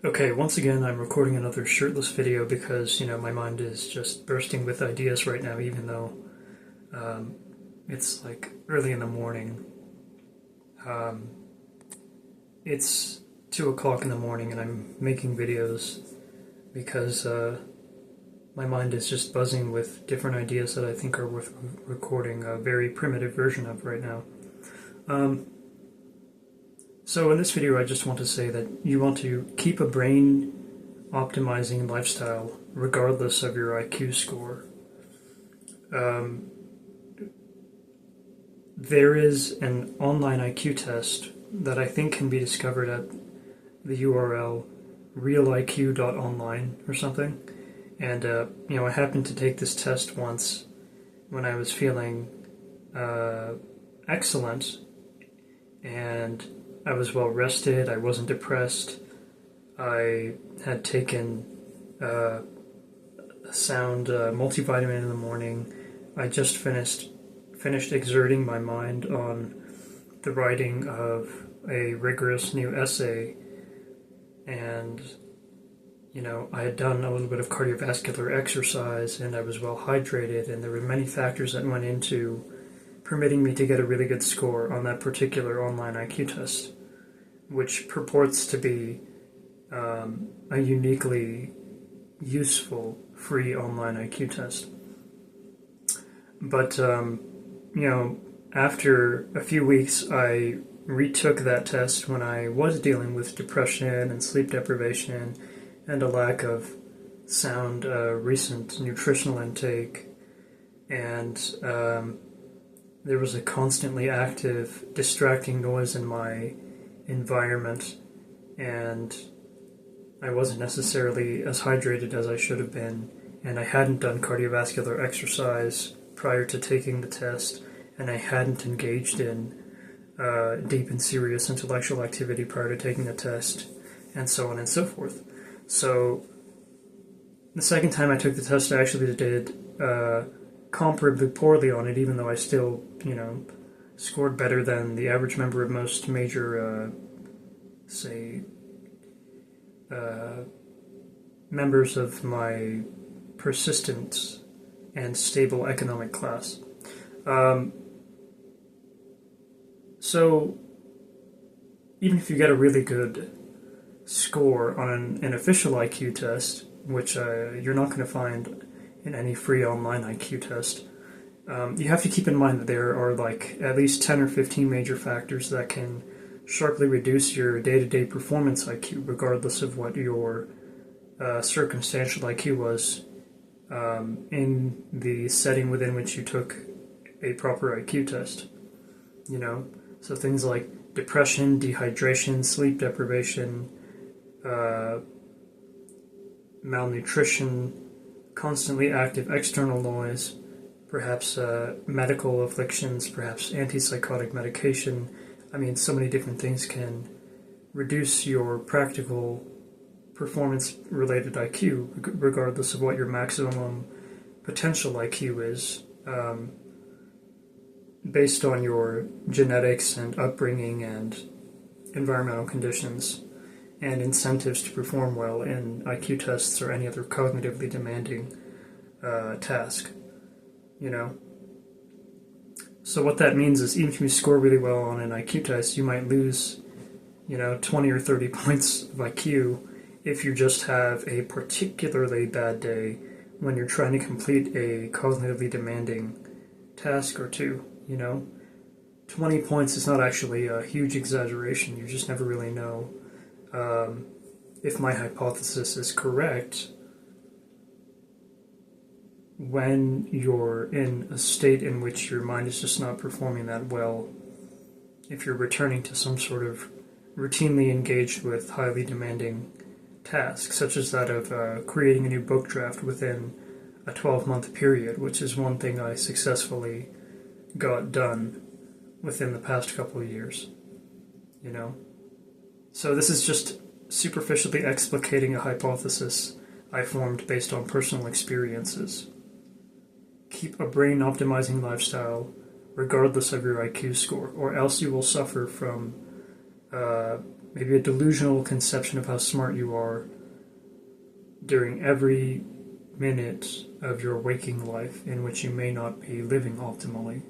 Okay, once again, I'm recording another shirtless video because, my mind is just bursting with ideas right now, even though it's like early in the morning. Um, it's 2 o'clock in the morning and I'm making videos because my mind is just buzzing with different ideas that I think are worth recording a very primitive version of right now. So in this video, I just want to say that you want to keep a brain optimizing lifestyle regardless of your IQ score. There is an online IQ test that I think can be discovered at the URL realiq.online or something. And, I happened to take this test once when I was feeling excellent, and I was well rested, I wasn't depressed, I had taken a sound multivitamin in the morning. I just finished exerting my mind on the writing of a rigorous new essay, and I had done a little bit of cardiovascular exercise and I was well hydrated, and there were many factors that went into permitting me to get a really good score on that particular online IQ test, which purports to be a uniquely useful free online IQ test. But, after a few weeks, I retook that test when I was dealing with depression and sleep deprivation and a lack of sound recent nutritional intake, and there was a constantly active, distracting noise in my environment, and I wasn't necessarily as hydrated as I should have been, and I hadn't done cardiovascular exercise prior to taking the test, and I hadn't engaged in deep and serious intellectual activity prior to taking the test, and so on and so forth. So the second time I took the test, I actually did comparably poorly on it, even though I still, scored better than the average member of most major, members of my persistent and stable economic class. So even if you get a really good score on an official IQ test, which you're not going to find in any free online IQ test, you have to keep in mind that there are like at least 10 or 15 major factors that can sharply reduce your day-to-day performance IQ, regardless of what your circumstantial IQ was in the setting within which you took a proper IQ test. So things like depression, dehydration, sleep deprivation, malnutrition, constantly active external noise, perhaps medical afflictions, perhaps antipsychotic medication. So many different things can reduce your practical performance-related IQ, regardless of what your maximum potential IQ is, based on your genetics and upbringing and environmental conditions and incentives to perform well in IQ tests or any other cognitively demanding task, So what that means is even if you score really well on an IQ test, you might lose, 20 or 30 points of IQ if you just have a particularly bad day when you're trying to complete a cognitively demanding task or two, 20 points is not actually a huge exaggeration. You just never really know. If my hypothesis is correct, when you're in a state in which your mind is just not performing that well, if you're returning to some sort of routinely engaged with highly demanding tasks, such as that of creating a new book draft within a 12-month period, which is one thing I successfully got done within the past couple of years, So this is just superficially explicating a hypothesis I formed based on personal experiences. Keep a brain-optimizing lifestyle regardless of your IQ score, or else you will suffer from maybe a delusional conception of how smart you are during every minute of your waking life in which you may not be living optimally.